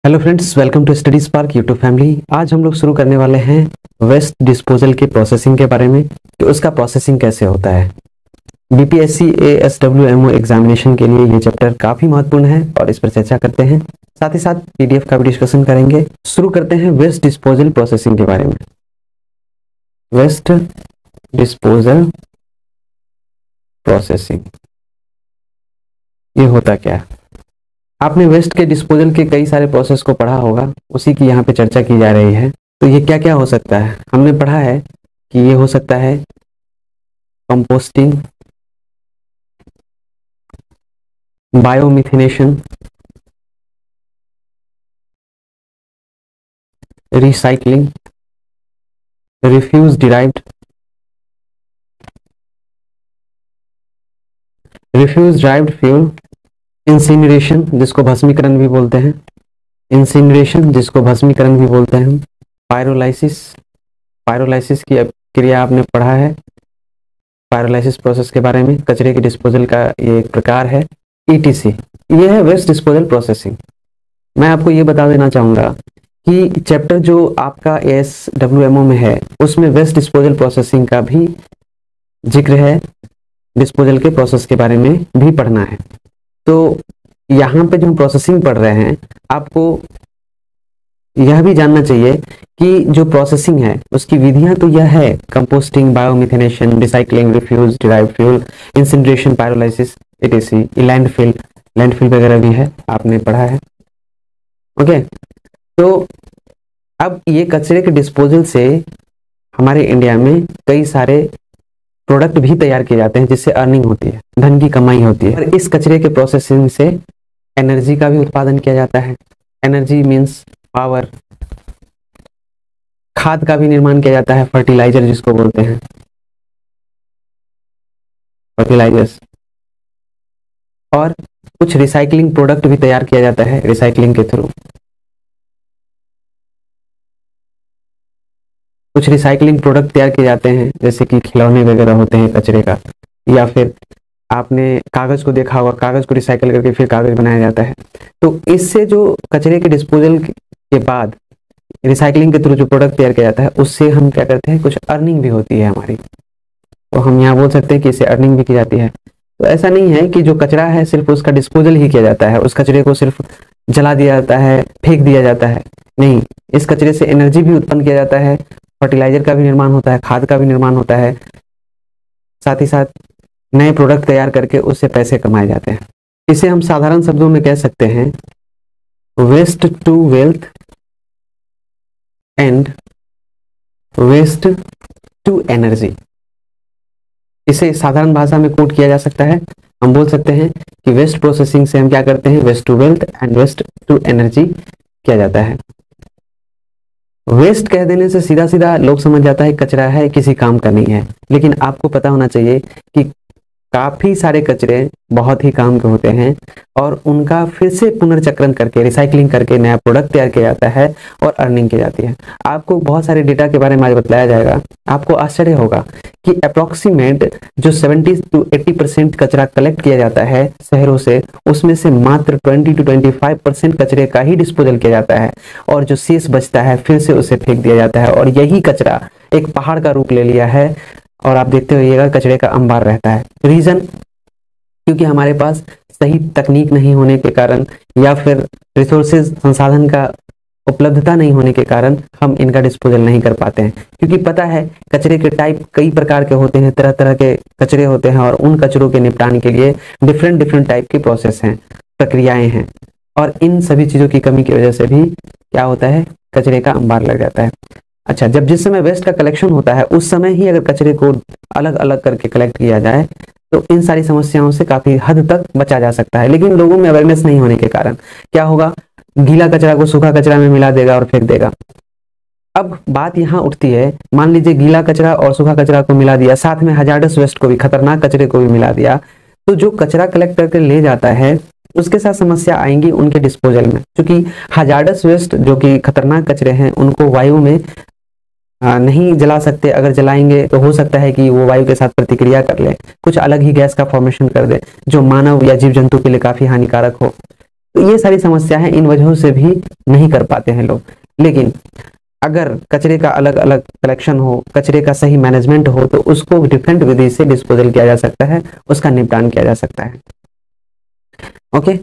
Hello friends, welcome to study spark YouTube family. आज हम लोग शुरू करने वाले हैं वेस्ट डिस्पोजल के प्रोसेसिंग के बारे में कि उसका प्रोसेसिंग कैसे होता है। बीपीएससी एएसडब्ल्यूएमओ एग्जामिनेशन के लिए ये चैप्टर काफ़ी महत्वपूर्ण है और इस पर चर्चा करते हैं। साथ ही साथ पीडीएफ का भी डिस्कशन करेंगे। शुरू करते हैं वेस्ट डिस्पोजल प्रोसेसिंग के बारे में। वेस्ट डिस्पोजल प्रोसेसिंग ये होता क्या है? आपने वेस्ट के डिस्पोजल के कई सारे प्रोसेस को पढ़ा होगा, उसी की यहाँ पे चर्चा की जा रही है। तो ये क्या क्या हो सकता है? हमने पढ़ा है कि ये हो सकता है composting, biomethanation, recycling, refuse derived fuel, incineration जिसको भस्मीकरण भी बोलते हैं, पायरोलाइसिस की क्रिया आपने पढ़ा है। पायरोलाइसिस प्रोसेस के बारे में, कचरे के डिस्पोजल का ये एक प्रकार है। ईटीसी ये है वेस्ट डिस्पोजल प्रोसेसिंग। मैं आपको ये बता देना चाहूँगा कि चैप्टर जो आपका एएसडब्ल्यूएमओ में है उसमें वेस्ट डिस्पोजल प्रोसेसिंग का भी जिक्र है, डिस्पोजल के प्रोसेस के बारे में भी पढ़ना है। तो यहाँ पे जो हम प्रोसेसिंग पढ़ रहे हैं, आपको यह भी जानना चाहिए कि जो प्रोसेसिंग है उसकी विधियां तो यह है composting, biomethanation, recycling, refuse derived fuel, incineration, pyrolysis, ETC, landfill वगैरह भी है, आपने पढ़ा है। ओके, तो अब ये कचरे के डिस्पोजल से हमारे इंडिया में कई सारे प्रोडक्ट भी तैयार किए जाते हैं जिससे अर्निंग होती है, धन की कमाई होती है। और इस कचरे के प्रोसेसिंग से एनर्जी का भी उत्पादन किया जाता है। Energy means power. खाद का भी निर्माण किया जाता है, फर्टिलाइजर जिसको बोलते हैं, फर्टिलाइजर्स। और कुछ रिसाइकलिंग प्रोडक्ट भी तैयार किया जाता है रिसाइकलिंग के थ्रू। कुछ रिसाइकलिंग प्रोडक्ट तैयार किए जाते हैं जैसे कि खिलौने वगैरह होते हैं कचरे का, या फिर आपने कागज को देखा होगा, कागज को रिसाइकल करके फिर कागज बनाया जाता है। तो इससे जो कचरे के डिस्पोजल के बाद रिसाइकलिंग के थ्रू जो प्रोडक्ट तैयार किया जाता है उससे हम क्या करते हैं, कुछ अर्निंग भी होती है हमारी। तो हम यहाँ बोल सकते हैं कि इससे अर्निंग भी की जाती है। तो ऐसा नहीं है कि जो कचरा है सिर्फ उसका डिस्पोजल ही किया जाता है, उस कचरे को सिर्फ जला दिया जाता है, फेंक दिया जाता है। नहीं, इस कचरे से एनर्जी भी उत्पन्न किया जाता है, फर्टिलाइजर का भी निर्माण होता है, खाद का भी निर्माण होता है, साथ ही साथ नए प्रोडक्ट तैयार करके उससे पैसे कमाए जाते हैं। इसे हम साधारण शब्दों में कह सकते हैं waste to wealth and waste to energy. इसे साधारण भाषा में कोट किया जा सकता है। हम बोल सकते हैं कि वेस्ट प्रोसेसिंग से हम क्या करते हैं, waste to wealth and waste to energy किया जाता है। वेस्ट कह देने से सीधा सीधा लोग समझ जाता है कचरा है, किसी काम का नहीं है। लेकिन आपको पता होना चाहिए कि काफी सारे कचरे बहुत ही काम के होते हैं और उनका फिर से पुनर्चक्रण करके, रिसाइकलिंग करके नया प्रोडक्ट तैयार किया जाता है और अर्निंग की जाती है। आपको बहुत सारे डेटा के बारे में आज बताया जाएगा। आपको आश्चर्य होगा कि अप्रोक्सीमेट जो 70 to 80% कचरा कलेक्ट किया जाता है शहरों से, उसमें से मात्र 20 to 25% कचरे का ही डिस्पोजल किया जाता है और जो शेष बचता है फिर से उसे फेंक दिया जाता है। और यही कचरा एक पहाड़ का रूप ले लिया है और आप देखते होइएगा कचरे का अंबार रहता है। रीजन, क्योंकि हमारे पास सही तकनीक नहीं होने के कारण या फिर रिसोर्सेज, संसाधन का उपलब्धता नहीं होने के कारण हम इनका डिस्पोजल नहीं कर पाते हैं। क्योंकि पता है कचरे के टाइप कई प्रकार के होते हैं, तरह तरह के कचरे होते हैं और उन कचरों के निपटान के लिए डिफरेंट टाइप के प्रोसेस हैं, प्रक्रियाएं हैं। और इन सभी चीज़ों की कमी की वजह से भी क्या होता है, कचरे का अंबार लग जाता है। अच्छा, जब जिस समय वेस्ट का कलेक्शन होता है उस समय ही अगर कचरे को अलग अलग करके कलेक्ट किया जाए तो इन सारी समस्याओं से काफी हद तक बचा जा सकता है। लेकिन लोगों में अवेयरनेस नहीं होने के कारण क्या होगा, गीला कचरा को सूखा कचरा में मिला देगा और फेंक देगा। अब बात यहाँ उठती है, मान लीजिए गीला कचरा और सूखा कचरा को मिला दिया, साथ में हजार्डस वेस्ट को भी, खतरनाक कचरे को भी मिला दिया, तो जो कचरा कलेक्ट करके ले जाता है उसके साथ समस्या आएंगी उनके डिस्पोजल में। क्योंकि हजार्डस वेस्ट जो कि खतरनाक कचरे हैं उनको वायु में नहीं जला सकते। अगर जलाएंगे तो हो सकता है कि वो वायु के साथ प्रतिक्रिया कर ले, कुछ अलग ही गैस का फॉर्मेशन कर दे जो मानव या जीव जंतु के लिए काफी हानिकारक हो। तो ये सारी समस्या है, इन वजहों से भी नहीं कर पाते हैं लोग। लेकिन अगर कचरे का अलग अलग कलेक्शन हो, कचरे का सही मैनेजमेंट हो, तो उसको डिफरेंट विधि से डिस्पोजल किया जा सकता है, उसका निपटान किया जा सकता है। ओके,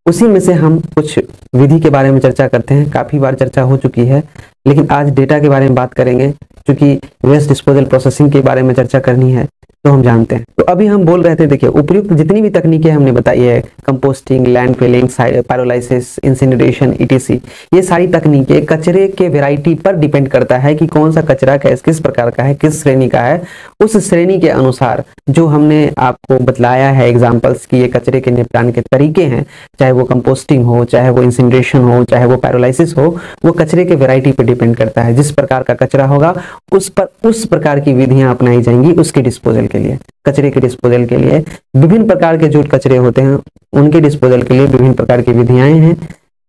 उसी में से हम कुछ विधि के बारे में चर्चा करते हैं। काफ़ी बार चर्चा हो चुकी है, लेकिन आज डेटा के बारे में बात करेंगे, क्योंकि वेस्ट डिस्पोजल प्रोसेसिंग के बारे में चर्चा करनी है, तो हम जानते हैं। तो अभी हम बोल रहे थे, देखिए उपयुक्त जितनी भी तकनीकें हमने बताई है, composting, land filling, pyrolysis, incineration, ETC, ये सारी तकनीकें कचरे के वैरायटी पर डिपेंड करता है कि कौन सा कचरा किस प्रकार का है, किस श्रेणी का है। उस श्रेणी के अनुसार जो हमने आपको बतलाया है एग्जाम्पल्स की, ये कचरे के निपटान के तरीके हैं, चाहे वो कंपोस्टिंग हो, चाहे वो इंसिनरेशन हो, चाहे वो पायरोलाइसिस हो, वो कचरे के वैरायटी पर डिपेंड करता है। जिस प्रकार का कचरा होगा उस प्रकार की विधियां अपनाई जाएंगी उसके डिस्पोजल के लिए। कचरे के डिस्पोजल के लिए विभिन्न प्रकार के जो कचरे होते हैं उनके डिस्पोजल के लिए विभिन्न प्रकार की विधियां हैं,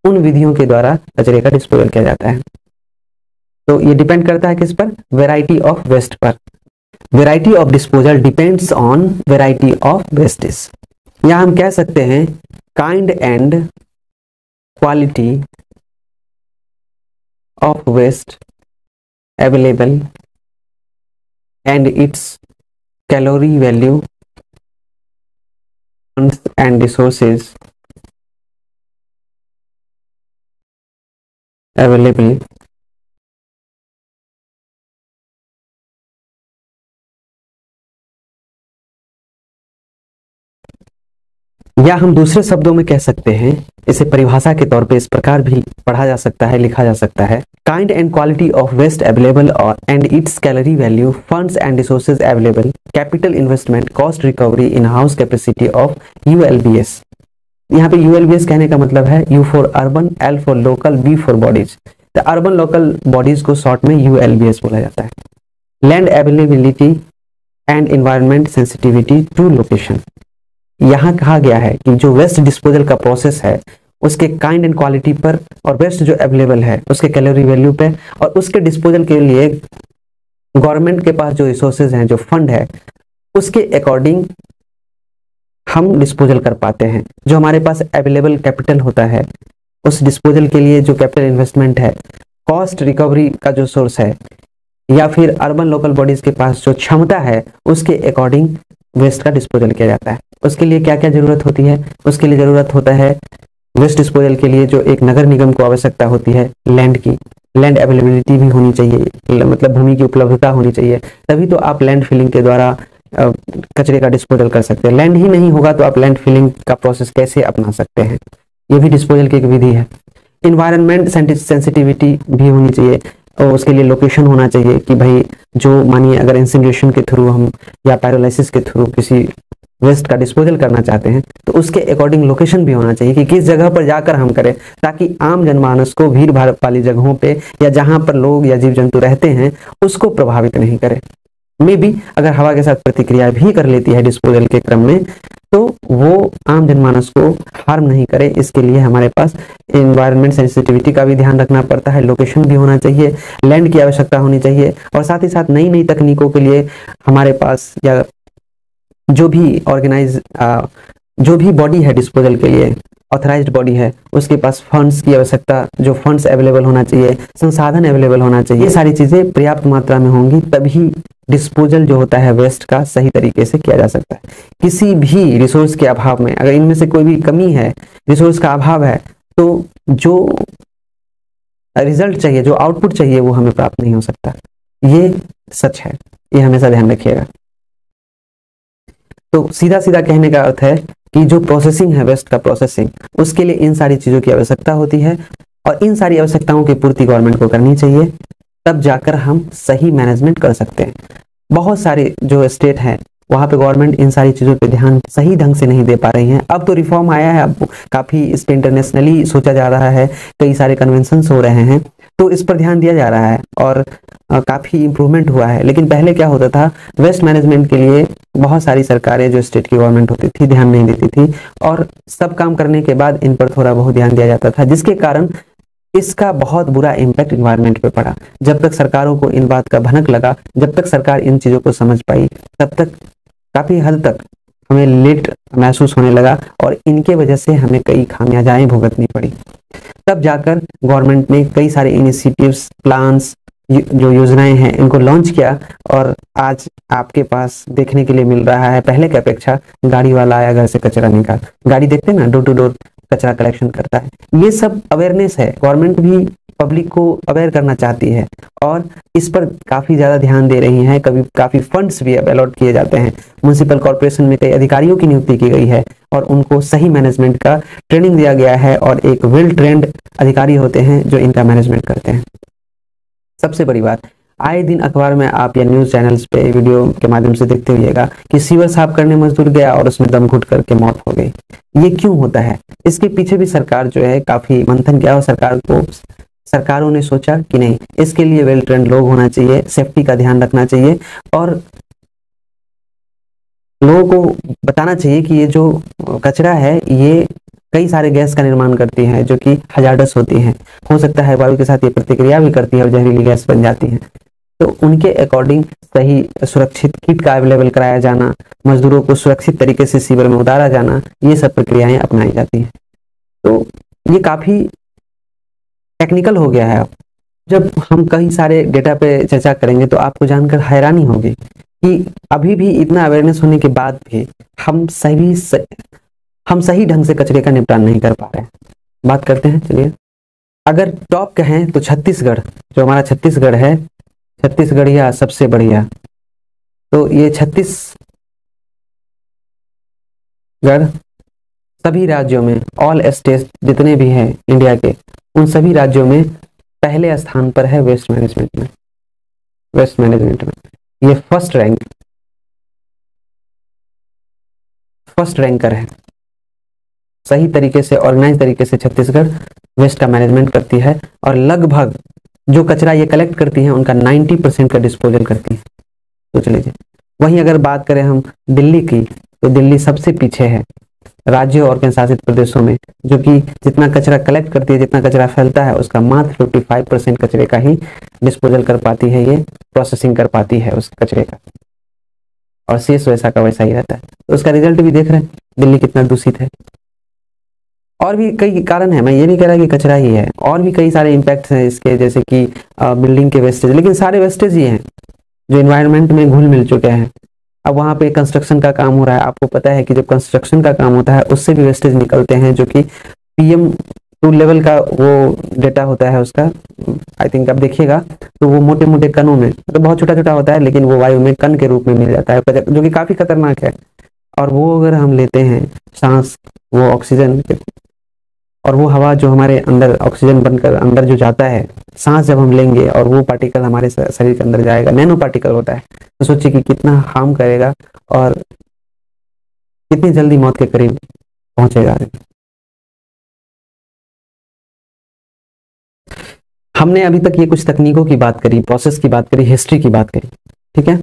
उन विधियों के द्वारा कचरे का डिस्पोजल किया जाता है। तो ये डिपेंड करता है किस पर? वैरायटी ऑफ वेस्ट पर। Variety of disposal depends on variety of wastage. या हम कह सकते हैं kind and quality of waste available and its calorie value, funds and resources available या हम दूसरे शब्दों में कह सकते हैं, इसे परिभाषा के तौर पे इस प्रकार भी पढ़ा जा सकता है, लिखा जा सकता है, kind and quality of waste available और and its calorie value, funds and resources available, capital investment, cost recovery, in house capacity of ULBs. यहाँ पे यूएलबीएस कहने का मतलब है U for urban, L for local, B for bodies. तो urban local bodies को short में ULBs बोला जाता है। Land availability and environment sensitivity to location. यहाँ कहा गया है कि जो वेस्ट डिस्पोजल का प्रोसेस है उसके काइंड एंड क्वालिटी पर, और वेस्ट जो अवेलेबल है उसके कैलोरी वैल्यू पे, और उसके डिस्पोजल के लिए गवर्नमेंट के पास जो रिसोर्सेज हैं, जो फंड है, उसके अकॉर्डिंग हम डिस्पोजल कर पाते हैं। जो हमारे पास अवेलेबल कैपिटल होता है उस डिस्पोजल के लिए जो कैपिटल इन्वेस्टमेंट है, कॉस्ट रिकवरी का जो सोर्स है, या फिर अर्बन लोकल बॉडीज के पास जो क्षमता है, उसके अकॉर्डिंग वेस्ट का डिस्पोजल किया जाता है। उसके लिए क्या क्या जरूरत होती है? उसके लिए जरूरत होता है वेस्ट डिस्पोजल के लिए जो एक नगर निगम को आवश्यकता होती है लैंड की, लैंड अवेलेबिलिटी भी होनी चाहिए, मतलब भूमि की उपलब्धता होनी चाहिए, तभी तो आप लैंड फिलिंग के द्वारा कचरे का डिस्पोजल कर सकते हैं। लैंड ही नहीं होगा तो आप लैंड फिलिंग का प्रोसेस कैसे अपना सकते हैं? ये भी डिस्पोजल की एक विधि है। इन्वायरमेंट सेंसिटिविटी भी होनी चाहिए, और उसके लिए लोकेशन होना चाहिए कि भाई जो मानिए अगर इंसिनरेशन के थ्रू हम या पायरोलाइसिस के थ्रू किसी वेस्ट का डिस्पोजल करना चाहते हैं तो उसके अकॉर्डिंग लोकेशन भी होना चाहिए कि किस जगह पर जाकर हम करें, ताकि आम जनमानस को भीड़ भाड़ वाली जगहों पे या जहां पर लोग या जीव जंतु रहते हैं उसको प्रभावित नहीं करे। मे बी अगर हवा के साथ प्रतिक्रिया भी कर लेती है डिस्पोजल के क्रम में तो वो आम जनमानस को हार्म नहीं करे। इसके लिए हमारे पास एनवायरनमेंट सेंसिटिविटी का भी ध्यान रखना पड़ता है, लोकेशन भी होना चाहिए, लैंड की आवश्यकता होनी चाहिए, और साथ ही साथ नई नई तकनीकों के लिए हमारे पास या जो भी जो भी बॉडी है डिस्पोजल के लिए ऑथराइज्ड बॉडी है उसके पास फंड्स की आवश्यकता, जो फंड्स अवेलेबल होना चाहिए, संसाधन अवेलेबल होना चाहिए, ये सारी चीजें पर्याप्त मात्रा में होंगी तभी डिस्पोजल जो होता है वेस्ट का सही तरीके से किया जा सकता है। किसी भी रिसोर्स के अभाव में अगर इनमें से कोई भी कमी है, रिसोर्स का अभाव है, तो जो रिजल्ट चाहिए, जो आउटपुट चाहिए वो हमें प्राप्त नहीं हो सकता। ये सच है, ये हमेशा ध्यान रखिएगा। तो सीधा सीधा कहने का अर्थ है कि जो प्रोसेसिंग है वेस्ट का प्रोसेसिंग, उसके लिए इन सारी चीजों की आवश्यकता होती है, और इन सारी आवश्यकताओं की पूर्ति गवर्नमेंट को करनी चाहिए, तब जाकर हम सही मैनेजमेंट कर सकते हैं। बहुत सारे जो स्टेट हैं वहाँ पे गवर्नमेंट इन सारी चीज़ों पे ध्यान सही ढंग से नहीं दे पा रही हैं। अब तो रिफॉर्म आया है, अब काफ़ी इस पे इंटरनेशनली सोचा जा रहा है, कई सारे कन्वेंशंस हो रहे हैं, तो इस पर ध्यान दिया जा रहा है और काफ़ी इम्प्रूवमेंट हुआ है। लेकिन पहले क्या होता था, वेस्ट मैनेजमेंट के लिए बहुत सारी सरकारें जो स्टेट की गवर्नमेंट होती थी ध्यान नहीं देती थी, और सब काम करने के बाद इन पर थोड़ा बहुत ध्यान दिया जाता था, जिसके कारण इसका बहुत बुरा इम्पैक्ट इन्वायरमेंट पे पड़ा। जब तक सरकारों को इन बात का भनक लगा, जब तक सरकार इन चीज़ों को समझ पाई, तब तक काफ़ी हद तक हमें लेट महसूस होने लगा और इनके वजह से हमें कई खामियाजाएं भुगतनी पड़ी। तब जाकर गवर्नमेंट ने कई सारे इनिशिएटिव्स, प्लान्स, जो योजनाएं हैं इनको लॉन्च किया और आज आपके पास देखने के लिए मिल रहा है पहले की अपेक्षा गाड़ी वाला आया घर से कचरा निकाल, गाड़ी देखते हैं ना, डोर टू डोर कचरा कलेक्शन करता है। ये सब अवेयरनेस है, गवर्नमेंट भी पब्लिक को अवेयर करना चाहती है और इस पर काफ़ी ज़्यादा ध्यान दे रही हैं। कभी काफ़ी फंड्स भी अब अलॉट किए जाते हैं। म्यूनिसिपल कॉर्पोरेशन में कई अधिकारियों की नियुक्ति की गई है और उनको सही मैनेजमेंट का ट्रेनिंग दिया गया है और एक वेल ट्रेंड अधिकारी होते हैं जो इनका मैनेजमेंट करते हैं। सबसे बड़ी बात, आए दिन अखबार में आप या न्यूज़ चैनल्स पे वीडियो के माध्यम से देखते होइएगा कि सीवर साफ करने मजदूर गया और उसमें दम घुट करके मौत हो गई। ये क्यों होता है? इसके पीछे भी सरकार जो है काफ़ी मंथन किया और सरकारों ने सोचा कि नहीं, इसके लिए वेल ट्रेंड लोग होना चाहिए, सेफ्टी का ध्यान रखना चाहिए और लोगों को बताना चाहिए कि ये जो कचरा है ये कई सारे गैस का निर्माण करती है जो कि हजार्डस होती हैं। हो सकता है वायु के साथ ये प्रतिक्रिया भी करती है और जहरीली गैस बन जाती है। तो उनके अकॉर्डिंग सही सुरक्षित किट का अवेलेबल कराया जाना, मजदूरों को सुरक्षित तरीके से सीवर में उतारा जाना, ये सब प्रक्रियाएं अपनाई जाती हैं। तो ये काफ़ी टेक्निकल हो गया है। अब जब हम कई सारे डेटा पे चर्चा करेंगे तो आपको जानकर हैरानी होगी कि अभी भी इतना अवेयरनेस होने के बाद भी हम सही ढंग से कचरे का निपटान नहीं कर पा रहे हैं। बात करते हैं, चलिए। अगर टॉप कहें तो छत्तीसगढ़, जो हमारा छत्तीसगढ़ है, छत्तीसगढ़िया सबसे बढ़िया। तो ये छत्तीसगढ़ सभी राज्यों में, ऑल स्टेट जितने भी हैं इंडिया के, उन सभी राज्यों में पहले स्थान पर है वेस्ट मैनेजमेंट में। ये फर्स्ट रैंकर है। सही तरीके से, ऑर्गेनाइज तरीके से छत्तीसगढ़ वेस्ट का मैनेजमेंट करती है और लगभग जो कचरा ये कलेक्ट करती है उनका 90% का डिस्पोजल करती है। सोच लीजिए। वहीं अगर बात करें हम दिल्ली की, तो दिल्ली सबसे पीछे है राज्यों और केंद्र शासित प्रदेशों में, जो कि जितना कचरा कलेक्ट करती है, जितना कचरा फैलता है, उसका मात्र 55% कचरे का ही डिस्पोजल कर पाती है, ये प्रोसेसिंग कर पाती है उस कचरे का, और शेष वैसा का वैसा ही रहता है। तो उसका रिजल्ट भी देख रहे हैं, दिल्ली कितना दूषित है। और भी कई कारण है, मैं ये नहीं कह रहा कि कचरा ही है, और भी कई सारे इम्पैक्ट्स हैं इसके, जैसे कि बिल्डिंग के वेस्टेज, लेकिन सारे वेस्टेज ही हैं जो इन्वायरमेंट में घुल मिल चुके हैं। अब वहाँ पे कंस्ट्रक्शन का काम हो रहा है, आपको पता है कि जब कंस्ट्रक्शन का काम होता है उससे भी वेस्टेज निकलते हैं, जो कि PM2 लेवल का वो डेटा होता है उसका, आई थिंक आप देखिएगा तो वो मोटे मोटे कणों में, तो बहुत छोटा छोटा होता है, लेकिन वो वायु में कण के रूप में मिल जाता है, जो कि काफ़ी खतरनाक है। और वो अगर हम लेते हैं सांस, वो ऑक्सीजन और वो हवा जो हमारे अंदर ऑक्सीजन बनकर अंदर जो जाता है, सांस जब हम लेंगे और वो पार्टिकल हमारे शरीर के अंदर जाएगा, नैनो पार्टिकल होता है, तो सोचिए कि कितना हार्म करेगा और कितनी जल्दी मौत के करीब पहुंचेगा। हमने अभी तक ये कुछ तकनीकों की बात करी, प्रोसेस की बात करी, हिस्ट्री की बात करी, ठीक है।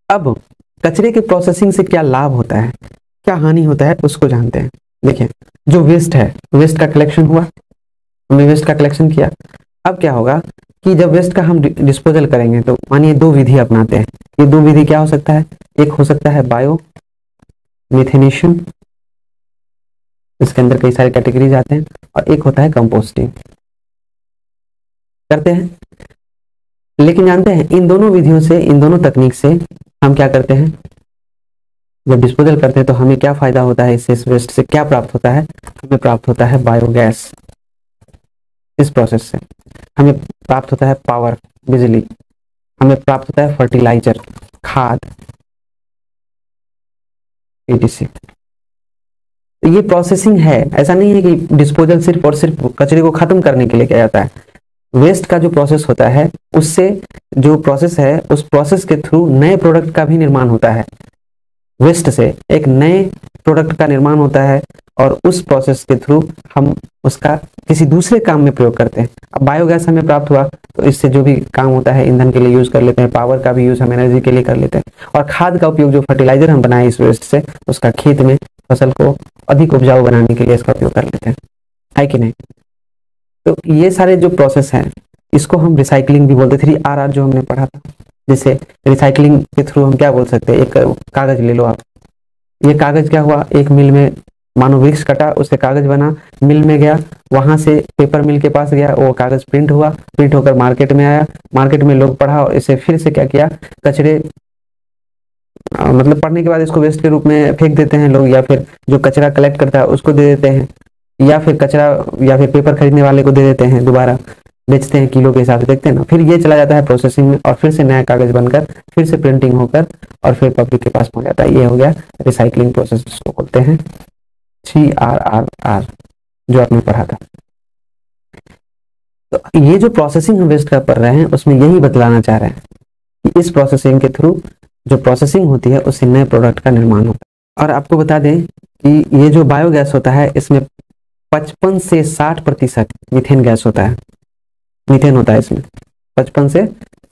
अब कचरे के प्रोसेसिंग से क्या लाभ होता है, क्या हानि होता है, उसको जानते हैं। देखिए, जो वेस्ट है, वेस्ट का कलेक्शन हुआ, हमने वेस्ट का कलेक्शन किया। अब क्या होगा कि जब वेस्ट का हम डिस्पोजल करेंगे तो मानिए 2 विधि अपनाते हैं। ये 2 विधि क्या हो सकता है? एक हो सकता है बायो मिथेनेशन, इसके अंदर कई सारे कैटेगरीज आते हैं, और एक होता है कंपोस्टिंग। करते हैं, लेकिन जानते हैं इन दोनों विधियों से, इन दोनों तकनीक से हम क्या करते हैं, जब डिस्पोजल करते हैं तो हमें क्या फायदा होता है, इससे, इस वेस्ट से क्या प्राप्त होता है? हमें प्राप्त होता है बायोगैस। इस प्रोसेस से हमें प्राप्त होता है पावर, बिजली, हमें प्राप्त होता है फर्टिलाइजर, खाद, etc। ये प्रोसेसिंग है, ऐसा नहीं है कि डिस्पोजल सिर्फ और सिर्फ कचरे को खत्म करने के लिए किया जाता है। वेस्ट का जो प्रोसेस होता है, उससे जो प्रोसेस है, उस प्रोसेस के थ्रू नए प्रोडक्ट का भी निर्माण होता है। वेस्ट से एक नए प्रोडक्ट का निर्माण होता है और उस प्रोसेस के थ्रू हम उसका किसी दूसरे काम में प्रयोग करते हैं। अब बायोगैस हमें प्राप्त हुआ तो इससे जो भी काम होता है, ईंधन के लिए यूज कर लेते हैं, पावर का भी यूज हम एनर्जी के लिए कर लेते हैं, और खाद का उपयोग, जो फर्टिलाइजर हम बनाए इस वेस्ट से, उसका खेत में फसल को अधिक उपजाऊ बनाने के लिए इसका उपयोग कर लेते हैं, है कि नहीं? तो ये सारे जो प्रोसेस हैं, इसको हम रिसाइकलिंग भी बोलते, 3RR जो हमने पढ़ा था, जैसे रिसाइकलिंग के थ्रू हम क्या बोल सकते हैं, एक कागज ले लो आप, ये कागज क्या हुआ, एक मिल में मानो वृक्ष कटा, उससे कागज बना, मिल में गया, वहां से पेपर मिल के पास गया, वो कागज प्रिंट हुआ, प्रिंट होकर मार्केट में आया, मार्केट में लोग पढ़ा और इसे फिर से क्या किया, कचरे मतलब पढ़ने के बाद इसको वेस्ट के रूप में फेंक देते हैं लोग, या फिर जो कचरा कलेक्ट करता है उसको दे देते हैं, या फिर कचरा या फिर पेपर खरीदने वाले को दे देते हैं, दोबारा बेचते हैं किलो के हिसाब से, देखते हैं ना, फिर ये चला जाता है प्रोसेसिंग में और फिर से नया कागज बनकर फिर से प्रिंटिंग होकर और फिर पब्लिक के पास पहुंच जाता है। ये हो गया रिसाइकलिंग प्रोसेस, जिसको बोलते हैं CRRR, जो आपने पढ़ा था। तो ये जो प्रोसेसिंग हम वेस्ट का पढ़ रहे हैं उसमें यही बतलाना चाह रहे हैं कि इस प्रोसेसिंग के थ्रू जो प्रोसेसिंग होती है उससे नए प्रोडक्ट का निर्माण होता है। और आपको बता दें कि ये जो बायोगैस होता है इसमें 55 से 60% मीथेन गैस होता है, मीथेन होता है इसमें 55 से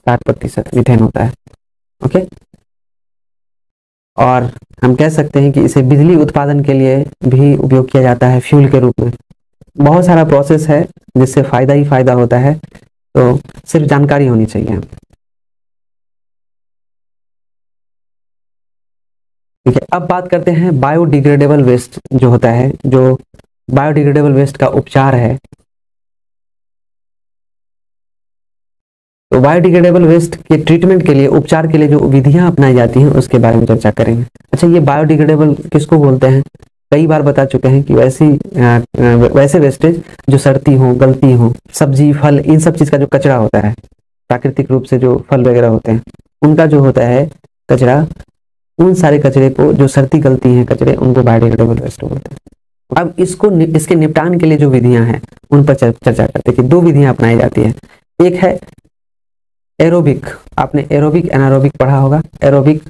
60% मीथेन होता है। ओके, और हम कह सकते हैं कि इसे बिजली उत्पादन के लिए भी उपयोग किया जाता है फ्यूल के रूप में। बहुत सारा प्रोसेस है जिससे फायदा ही फायदा होता है, तो सिर्फ जानकारी होनी चाहिए। ठीक है, अब बात करते हैं बायोडिग्रेडेबल वेस्ट जो होता है, जो बायोडिग्रेडेबल वेस्ट का उपचार है। तो बायोडिग्रेडेबल वेस्ट के ट्रीटमेंट के लिए, उपचार के लिए जो विधियां अपनाई जाती हैं उसके बारे में चर्चा करेंगे। अच्छा, ये बायोडिग्रेडेबल किसको बोलते हैं? कई बार बता चुके हैं कि वैसे वेस्टेज जो सड़ती हो, गलती हो, सब्जी फल इन सब चीज का जो कचरा होता है, प्राकृतिक रूप से जो फल वगैरह होते हैं उनका जो होता है कचरा, उन सारे कचरे को जो सड़ती गलती हैं कचरे, उनको बायोडिग्रेडेबल वेस्ट बोलते हैं। अब इसके निपटान के लिए जो विधियां हैं उन पर चर्चा करते हैं कि दो विधियां अपनाई जाती है। एक है एरोबिक, आपने एरोबिक एनारोबिक पढ़ा होगा, एरोबिक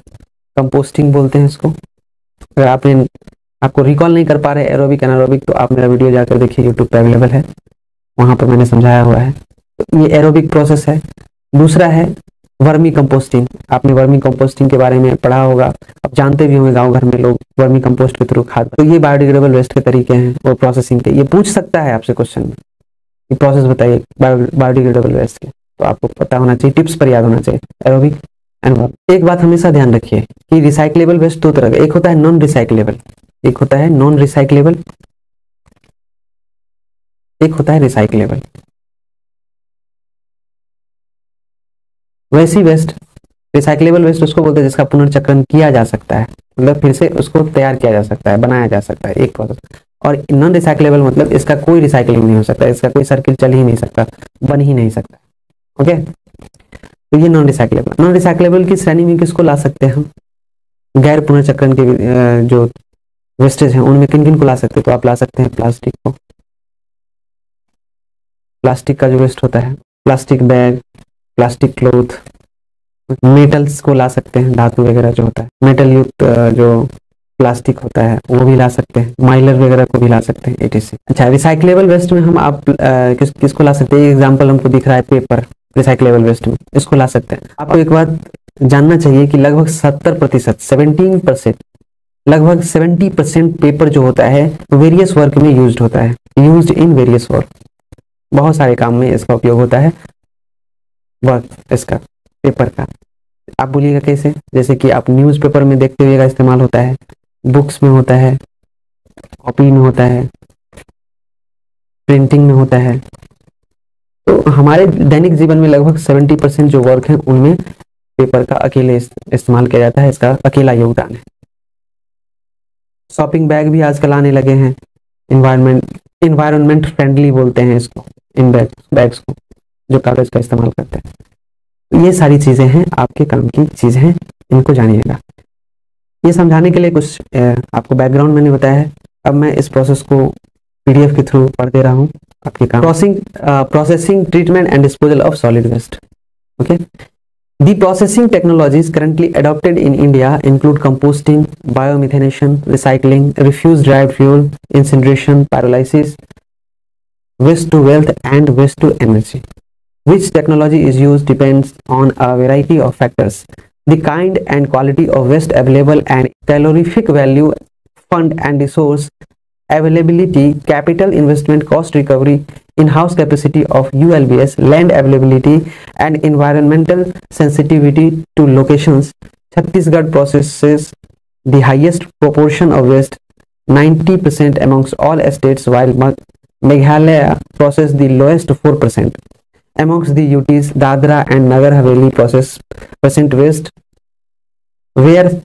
कंपोस्टिंग बोलते हैं इसको। अगर आपको रिकॉल नहीं कर पा रहे एरोबिक एनारोबिक, तो आप मेरा वीडियो जाकर देखिए, यूट्यूब पे अवेलेबल है, वहां पर मैंने समझाया हुआ है। तो ये एरोबिक प्रोसेस है। दूसरा है वर्मी कंपोस्टिंग, आपने वर्मी कंपोस्टिंग के बारे में पढ़ा होगा, आप जानते भी होंगे, गांव घर में लोग वर्मी कंपोस्ट के थ्रू खाद। तो ये बायोडिग्रेडेबल वेस्ट के तरीके हैं और प्रोसेसिंग के। ये पूछ सकता है आपसे क्वेश्चन में कि प्रोसेस बताइए बायोडिग्रेडेबल वेस्ट के, तो आपको पता होना चाहिए, टिप्स पर याद होना चाहिए, एरोबिक एंड वर्मी। एक बात हमेशा ध्यान रखिए कि रिसाइक्लेबल वेस्ट दो तरह का, एक होता है नॉन रिसाइक्लेबल, एक होता है नॉन रिसाइक्लेबल, एक होता है रिसाइक्लेबल। वैसी वेस्ट, रिसाइक्लेबल वेस्ट उसको बोलते हैं जिसका पुनर्चक्रण किया जा सकता है, मतलब फिर से उसको तैयार किया जा सकता है, बनाया जा सकता है, एक प्रोसेस। और नॉन रिसाइक्लेबल मतलब इसका कोई रिसाइकलिंग नहीं हो सकता, इसका कोई सर्किल चल ही नहीं सकता, बन ही नहीं सकता। ओके, तो ये नॉन रिसाइक्लेबल। नॉन रिसाइक्लेबल की श्रेणी में किसको ला सकते हैं हम? गैर पुनर्चक्रण के जो वेस्टेज हैं उनमें किन किन को ला सकते हैं? तो आप ला सकते हैं प्लास्टिक को, प्लास्टिक का जो वेस्ट होता है, plastic bag, plastic cloth, metals को ला सकते हैं, धातु वगैरह जो होता है, मेटल युक्त जो प्लास्टिक होता है वो भी ला सकते हैं, माइलर वगैरह को भी ला सकते हैं, etc। अच्छा, रिसाइक्लेबल वेस्ट में हम आप किसको ला सकते हैं? एग्जांपल हमको दिख रहा है पेपर, रिसाइक्लेबल वेस्ट में इसको ला सकते हैं। आपको एक बात जानना चाहिए कि लगभग 70%, 17%, लगभग 70% पेपर जो होता है वेरियस वर्क में यूज्ड होता है, यूज्ड इन वेरियस वर्क, बहुत सारे काम में इसका उपयोग होता है, वर्क इसका पेपर का। आप बोलिएगा कैसे? जैसे कि आप न्यूज़पेपर में देखते हुए इस्तेमाल होता है, बुक्स में होता है, कॉपी में होता है, प्रिंटिंग में होता है। तो हमारे दैनिक जीवन में लगभग 70% जो वर्क है उनमें पेपर का अकेले इस्तेमाल किया जाता है, इसका अकेला योगदान है। शॉपिंग बैग भी आजकल आने लगे हैं, इन्वायरमेंट फ्रेंडली बोलते हैं इसको, इन बैग्स को जो कागज का इस्तेमाल करते हैं। तो ये सारी चीजें हैं, आपके काम की चीजें हैं, इनको जानिएगा। ये समझाने के लिए कुछ आपको बैकग्राउंड मैंने बताया है। अब मैं इस प्रोसेस को PDF के थ्रू पढ़ दे रहा हूँ आपके काम। Processing, treatment and disposal of solid waste. Okay, the processing technologies currently adopted in India include composting, biomethanation, recycling, refuse derived fuel, incineration, pyrolysis, waste to wealth and waste to energy. Which technology is used depends on a variety of factors: the kind and quality of waste available and calorific value, fund and resource availability, capital investment, cost recovery, in-house capacity of ULBS, land availability and environmental sensitivity to locations, Chhattisgarh processes the highest proportion of waste, 90% amongst all states, while Meghalaya process the lowest 4%. Amongst the UTs, Dadra and Nagar Haveli process percent waste, where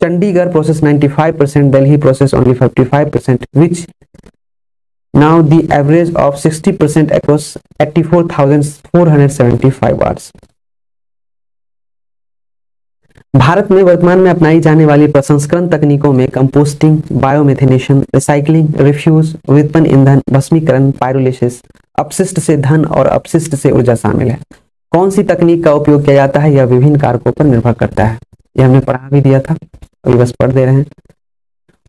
Chandigarh process 95%, Delhi process only 55%, which now the average of 60% across 84,475 wards. Bharat में वर्तमान में अपनाई जाने वाली प्रसंस्करण तकनीकों में composting, बायोमेथिनेशन, recycling, refuse, व्युत्पन्न ईंधन, भस्मीकरण, पायरोलिसिस, अपशिष्ट से धन और अपशिष्ट से ऊर्जा शामिल है। कौन सी तकनीक का उपयोग किया जाता है, यह विभिन्न कारकों पर निर्भर करता है। यह हमने पढ़ा भी दिया था, अभी बस पढ़ दे रहे हैं।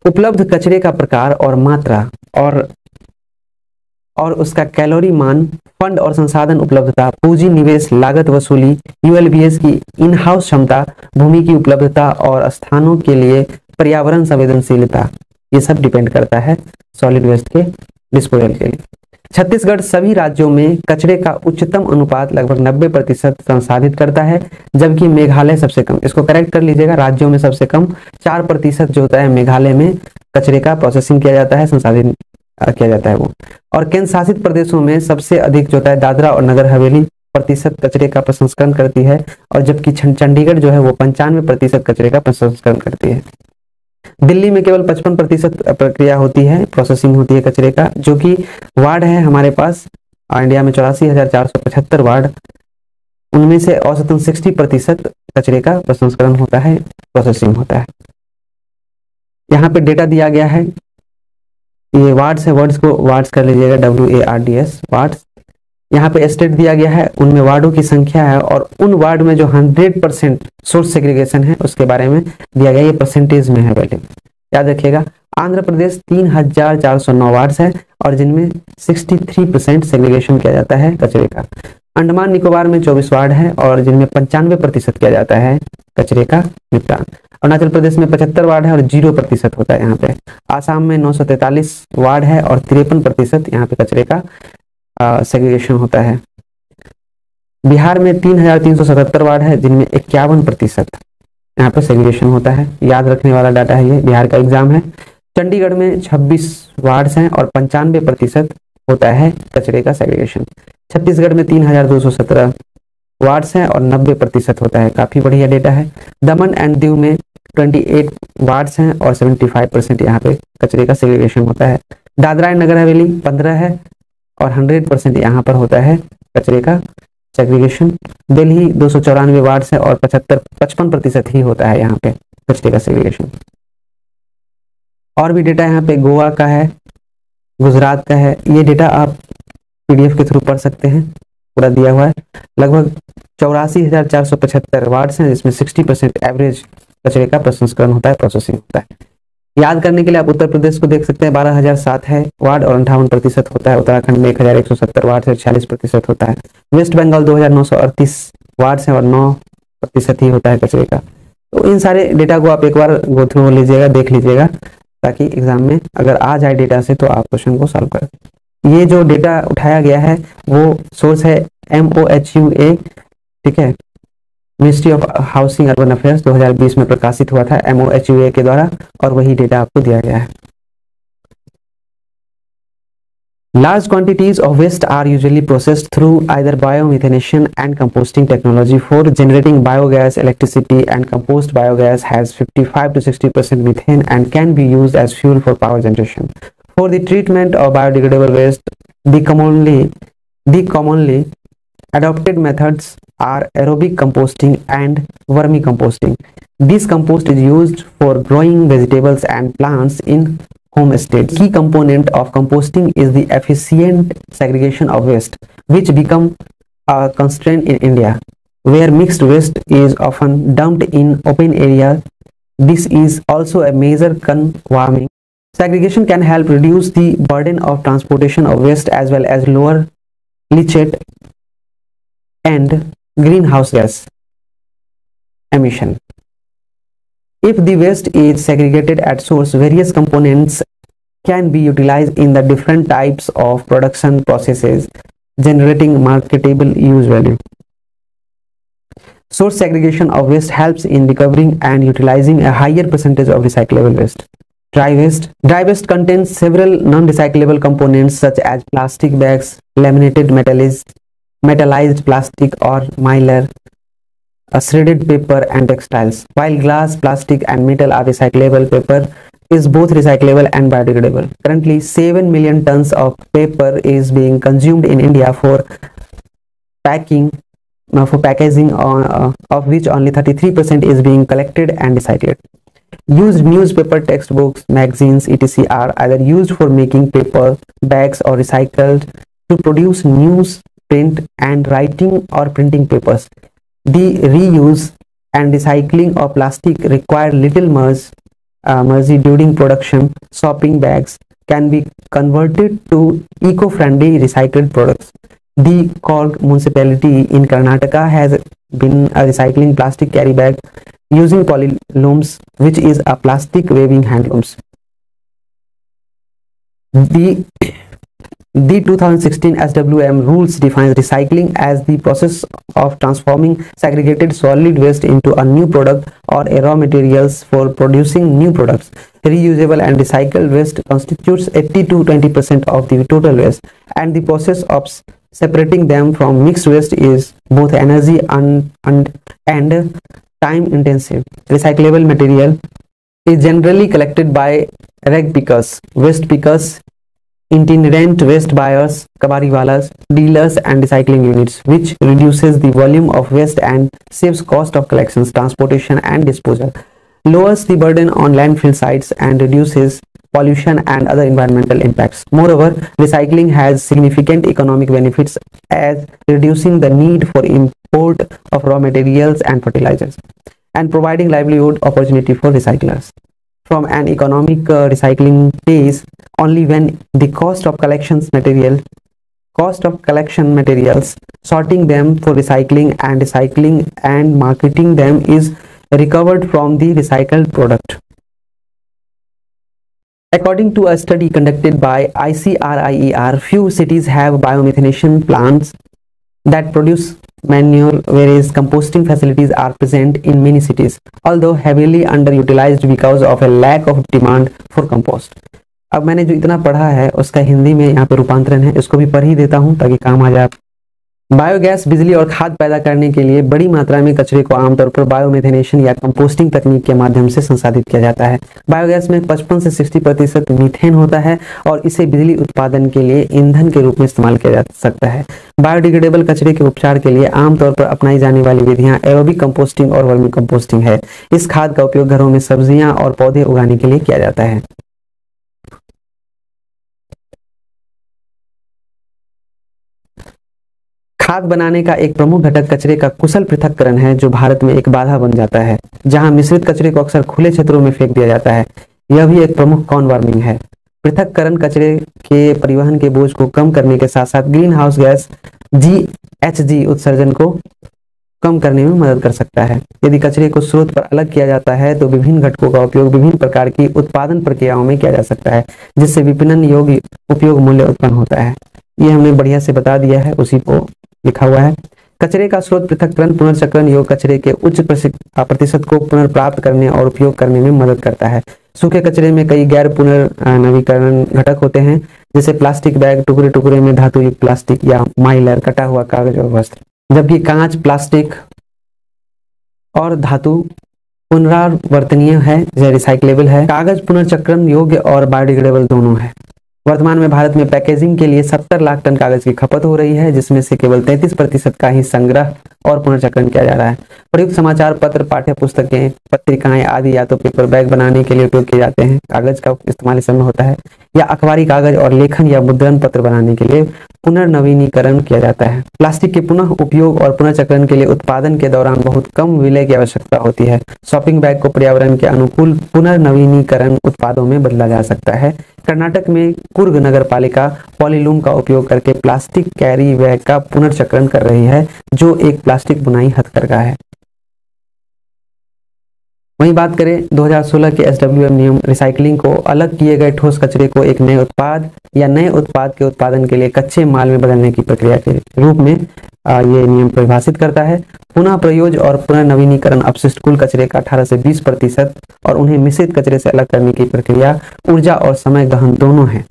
उपलब्ध कचरे का प्रकार और मात्रा और उसका कैलोरी मान, फंड और संसाधन उपलब्धता, पूंजी निवेश, लागत वसूली, यूएलबीएस की इन हाउस क्षमता, भूमि की उपलब्धता और स्थानों के लिए पर्यावरण संवेदनशीलता, ये सब डिपेंड करता है सॉलिड वेस्ट के डिस्पोजल के लिए। छत्तीसगढ़ सभी राज्यों में कचरे का उच्चतम अनुपात लगभग 90% संसाधित करता है, जबकि मेघालय सबसे कम। इसको करेक्ट कर लीजिएगा, राज्यों में सबसे कम 4% जो होता है मेघालय में कचरे का प्रोसेसिंग किया जाता है, संसाधित किया जाता है वो। और केंद्र शासित प्रदेशों में सबसे अधिक जो होता है दादरा और नगर हवेली प्रतिशत कचरे का प्रसंस्करण करती है, और जबकि चंडीगढ़ जो है वो 95% कचरे का प्रसंस्करण करती है। दिल्ली में केवल 55% प्रक्रिया होती है, प्रोसेसिंग होती है कचरे का, जो कि वार्ड है हमारे पास इंडिया में 84,475 वार्ड, उनमें से औसतन 60% कचरे का प्रसंस्करण होता है, प्रोसेसिंग होता है। यहाँ पे डेटा दिया गया है, ये वार्ड्स है, वर्ड्स को वार्ड्स कर लीजिएगा, WARDS वार्ड्स। यहाँ पे स्टेट दिया गया है, उनमें वार्डों की संख्या है, और उन वार्ड में जो 100% सोर्स सेग्रीगेशन है उसके बारे में दिया गया, ये परसेंटेज में है पहले याद रखिएगा। आंध्र प्रदेश 3,409 वार्ड्स है और जिनमें 63% सेग्रीगेशन किया जाता है कचरे का। अंडमान निकोबार में 24 वार्ड है और जिनमें 95% किया जाता है कचरे का निपटान। अरुणाचल प्रदेश में 75 वार्ड है और 0% होता है यहाँ पे। आसाम में 943 वार्ड है और 53% यहाँ पे कचरे का सेग्रीगेशन होता है। बिहार में 3,377 वार्ड है जिनमें 51% यहाँ पे सेग्रीगेशन होता है। याद रखने वाला डाटा है ये, बिहार का एग्जाम है। चंडीगढ़ में 26 वार्ड्स हैं और 95% होता है कचरे का सेग्रीगेशन। छत्तीसगढ़ में 3,217 वार्ड्स हैं और 90% होता है, काफी बढ़िया डेटा है। दमन एंड दीव में 28 वार्ड्स हैं और 75% यहाँ पे कचरे का सेग्रीगेशन होता है। दादरा एंड नगर हवेली 15 है और 100% यहाँ पर होता है कचरे का सेग्रीगेशन। दिल्ली 294 वार्ड्स है और 55% ही होता है यहाँ पे कचरे का सेग्रीगेशन। और भी डेटा यहाँ पे गोवा का है, गुजरात का है, ये डेटा आप PDF के थ्रू पढ़ सकते हैं, पूरा दिया हुआ है। लगभग 84,475 वार्ड्स हैं जिसमें 60% एवरेज कचरे का प्रसंस्करण होता है, प्रोसेसिंग होता है। याद करने के लिए आप उत्तर प्रदेश को देख सकते हैं, 12,007 है वार्ड और 58% होता है। उत्तराखंड में 1,170 वार्ड है, 46% होता है। वेस्ट बंगाल 2,938 वार्ड है और 9% ही होता है कचरे का। तो इन सारे डेटा को आप एक बार गो थ्रू लीजिएगा, देख लीजिएगा, ताकि एग्जाम में अगर आ जाए डेटा से तो आप क्वेश्चन को सॉल्व करें। ये जो डेटा उठाया गया है वो सोर्स है MOHUA, ठीक है, ministry of housing urban affairs 2020 में प्रकाशित हुआ था MOHUA के द्वारा, और वही डेटा आपको दिया गया है। Large quantities of waste are usually processed through either biomethanation and composting technology for generating biogas, electricity, and compost biogas has 55 to 60% methane and can be used as fuel for power generation. For the treatment of biodegradable waste, the commonly adopted methods are aerobic composting and vermicomposting. This compost is used for growing vegetables and plants in home estates. Key component of composting is the efficient segregation of waste, which become a constraint in India, where mixed waste is often dumped in open areas. This is also a major warming. Segregation can help reduce the burden of transportation of waste as well as lower leachate and greenhouse gas emission. If the waste is segregated at source, various components can be utilized in the different types of production processes, generating marketable use value. Source segregation of waste helps in recovering and utilizing a higher percentage of recyclable waste. Dry waste. Dry waste contains several non-recyclable components such as plastic bags, laminated metallized plastic or mylar, shredded paper and textiles. While glass, plastic and metal are recyclable, paper is both recyclable and biodegradable. Currently, 7 million tons of paper is being consumed in India for packaging, of which only 33% is being collected and recycled. Used newspaper, textbooks, magazines, etc. are either used for making paper bags or recycled to produce news, print and writing or printing papers. The reuse and recycling of plastic require little mercy during production. Shopping bags can be converted to eco-friendly recycled products. The Korg municipality in Karnataka has been recycling plastic carry bag using polylooms, which is a plastic weaving handlooms. The 2016 SWM rules defines recycling as the process of transforming segregated solid waste into a new product or a raw materials for producing new products. Reusable and recycled waste constitutes 80 to 20% of the total waste, and the process of separating them from mixed waste is both energy and time intensive. Recyclable material is generally collected by rag pickers, waste pickers, itinerant waste buyers, kabariwalas, dealers and recycling units, which reduces the volume of waste and saves cost of collections, transportation and disposal, lowers the burden on landfill sites and reduces pollution and other environmental impacts. Moreover, recycling has significant economic benefits as reducing the need for import of raw materials and fertilizers and providing livelihood opportunity for recyclers. From an economic recycling pays only when the cost of collection materials, sorting them for recycling and marketing them is recovered from the recycled product. According to a study conducted by ICRIER, few cities have biomethanation plants that produce manure, whereas composting facilities are present in many cities, although heavily underutilized because of a lack of demand for compost. अब मैंने जो इतना पढ़ा है उसका हिंदी में यहाँ पे रूपांतरण है, इसको भी पढ़ ही देता हूँ ताकि काम आ जाए। बायोगैस, बिजली और खाद पैदा करने के लिए बड़ी मात्रा में कचरे को आमतौर पर बायोमेथेनेशन या कंपोस्टिंग तकनीक के माध्यम से संसाधित किया जाता है। बायोगैस में 55 से 60% मीथेन होता है और इसे बिजली उत्पादन के लिए ईंधन के रूप में इस्तेमाल किया जा सकता है। बायोडिग्रेडेबल कचरे के उपचार के लिए आमतौर पर अपनाई जाने वाली विधियां एरोबिक कंपोस्टिंग और वर्मी कंपोस्टिंग है। इस खाद का उपयोग घरों में सब्जियां और पौधे उगाने के लिए किया जाता है। खाद बनाने का एक प्रमुख घटक कचरे का कुशल पृथक्करण है, जो भारत में एक बाधा बन जाता है, जहां मिश्रित कचरे को अक्सर खुले क्षेत्रों में फेंक दिया जाता है। यह भी एक प्रमुख कॉन वार्मिंग है। पृथक्करण कचरे के परिवहन के बोझ को कम करने के साथ साथ ग्रीन हाउस गैस GHG उत्सर्जन को कम करने में मदद कर सकता है। यदि कचरे को स्रोत पर अलग किया जाता है तो विभिन्न घटकों का उपयोग विभिन्न प्रकार की उत्पादन प्रक्रियाओं में किया जा सकता है, जिससे विपणन योग्य उपयोग मूल्य उत्पन्न होता है। ये हमने बढ़िया से बता दिया है, उसी को लिखा हुआ है। कचरे का स्रोत पृथक्करण पुनर्चक्रण योग कचरे के उच्च प्रतिशत को पुनर्प्राप्त करने और उपयोग करने में मदद करता है। सूखे कचरे में कई गैर पुनर्नवीकरण घटक होते हैं, जैसे प्लास्टिक बैग, टुकड़े टुकड़े में धातु युक्त प्लास्टिक या माइलर, कटा हुआ कागज और वस्त्र, जबकि कांच, प्लास्टिक और धातु पुनरावर्तनीय है, रिसाइक्लेबल है। कागज पुनर्चक्रण योग्य और बायोडिग्रेडेबल दोनों है। वर्तमान में भारत में पैकेजिंग के लिए 70 लाख टन कागज की खपत हो रही है, जिसमें से केवल 33% का ही संग्रह और पुनर्चक्रण किया जा रहा है। प्रयुक्त समाचार पत्र, पाठ्य पुस्तकें, पत्रिकाएं आदि या तो पेपर बैग बनाने के लिए उपयोग किए जाते हैं, कागज का इस्तेमाल इस समय होता है, या अखबारी कागज और लेखन या मुद्रण पत्र बनाने के लिए पुनर्नवीनीकरण किया जाता है। प्लास्टिक के पुनः उपयोग और पुनर्चक्रण के लिए उत्पादन के दौरान बहुत कम विलय की आवश्यकता होती है। शॉपिंग बैग को पर्यावरण के अनुकूल पुनर्नवीनीकरण उत्पादों में बदला जा सकता है। कर्नाटक में कुर्ग नगर पालिका पॉलीलूम का उपयोग करके प्लास्टिक कैरी बैग का पुनर्चक्रण कर रही है, जो एक प्लास्टिक बुनाई हथकरघा है। वहीं बात करें 2016 के SWM नियम, रिसाइकलिंग को अलग किए गए ठोस कचरे को एक नए उत्पाद या नए उत्पाद के उत्पादन के लिए कच्चे माल में बदलने की प्रक्रिया के रूप में ये नियम परिभाषित करता है। पुनः प्रयोग और पुनर्नवीनीकरण अपशिष्ट कुल कचरे का 18 से 20% और उन्हें मिश्रित कचरे से अलग करने की प्रक्रिया ऊर्जा और समय गहन दोनों है।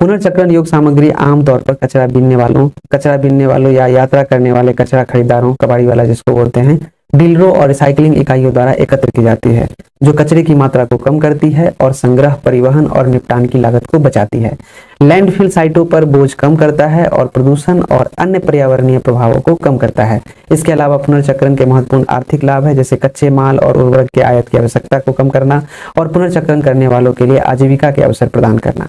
पुनर्चक्रण योग्य सामग्री आमतौर पर कचरा बीनने वालों या यात्रा करने वाले कचरा खरीदारों, कबाड़ी वाला जिसको बोलते हैं, डीलरों और रिसाइकलिंग इकाइयों द्वारा एकत्र की जाती है, जो कचरे की मात्रा को कम करती है और संग्रह, परिवहन और निपटान की लागत को बचाती है। लैंडफिल साइटों पर बोझ कम करता है और प्रदूषण और अन्य पर्यावरणीय प्रभावों को कम करता है। इसके अलावा पुनर्चक्रण के महत्वपूर्ण आर्थिक लाभ है, जैसे कच्चे माल और उर्वरक के आयात की आवश्यकता को कम करना और पुनर्चक्रण करने वालों के लिए आजीविका के अवसर प्रदान करना।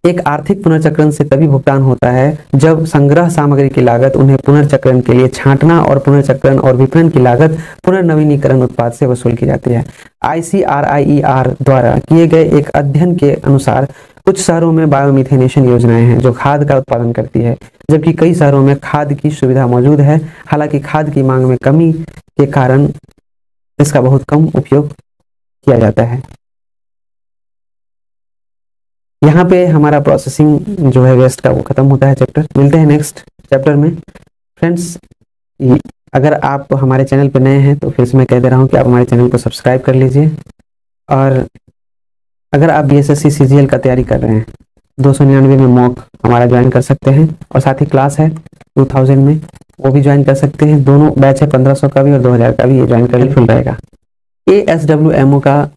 एक आर्थिक पुनर्चक्रण से तभी भुगतान होता है जब संग्रह सामग्री की लागत, उन्हें पुनर्चक्रण के लिए छांटना और पुनर्चक्रण और विपणन की लागत पुनर्नवीनीकरण उत्पाद से वसूल की जाती है। ICRIER द्वारा किए गए एक अध्ययन के अनुसार कुछ शहरों में बायोमिथेनेशन योजनाएं हैं जो खाद का उत्पादन करती है, जबकि कई शहरों में खाद की सुविधा मौजूद है। हालांकि खाद की मांग में कमी के कारण इसका बहुत कम उपयोग किया जाता है। यहाँ पे हमारा प्रोसेसिंग जो है वेस्ट का वो खत्म होता है चैप्टर। मिलते हैं नेक्स्ट चैप्टर में। फ्रेंड्स, अगर आप हमारे चैनल पर नए हैं तो फिर से मैं कह दे रहा हूँ कि आप हमारे चैनल को सब्सक्राइब कर लीजिए, और अगर आप BSSC CGL का तैयारी कर रहे हैं 299 में मॉक हमारा ज्वाइन कर सकते हैं, और साथ ही क्लास है 2000 में, वो भी ज्वाइन कर सकते हैं। दोनों बैच है 1500 का भी और 2000 का भी, ये ज्वाइन कर हेल्पफुल रहेगा। ASWMO का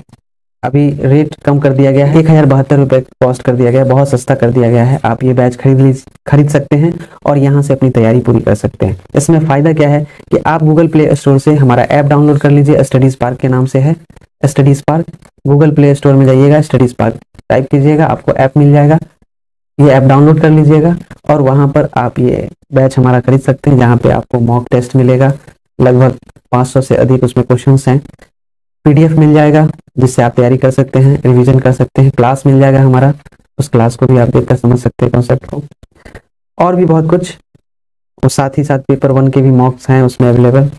अभी रेट कम कर दिया गया है, 1072 रुपये कॉस्ट कर दिया गया है, बहुत सस्ता कर दिया गया है। आप ये बैच खरीद सकते हैं और यहाँ से अपनी तैयारी पूरी कर सकते हैं। इसमें फ़ायदा क्या है कि आप गूगल प्ले स्टोर से हमारा ऐप डाउनलोड कर लीजिए, स्टडी स्पार्क के नाम से है, study spark. Google play store में जाइएगा, स्टडी स्पार्क टाइप कीजिएगा, आपको ऐप मिल जाएगा, ये ऐप डाउनलोड कर लीजिएगा और वहाँ पर आप ये बैच हमारा खरीद सकते हैं, जहाँ पे आपको मॉक टेस्ट मिलेगा, लगभग 500 से अधिक उसमें क्वेश्चंस हैं। PDF मिल जाएगा जिससे आप तैयारी कर सकते हैं, रिवीजन कर सकते हैं। क्लास मिल जाएगा हमारा, उस क्लास को भी आप देखकर समझ सकते हैं कॉन्सेप्ट को, और भी बहुत कुछ। और साथ ही साथ पेपर 1 के भी मॉक्स हैं उसमें अवेलेबल।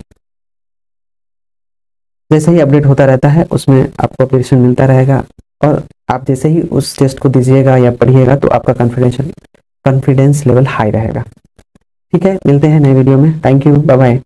जैसे ही अपडेट होता रहता है उसमें आपको अपडेशन मिलता रहेगा, और आप जैसे ही उस टेस्ट को दीजिएगा या पढ़िएगा तो आपका कॉन्फिडेंस लेवल हाई रहेगा। ठीक है, मिलते हैं नए वीडियो में। Thank you, bye bye.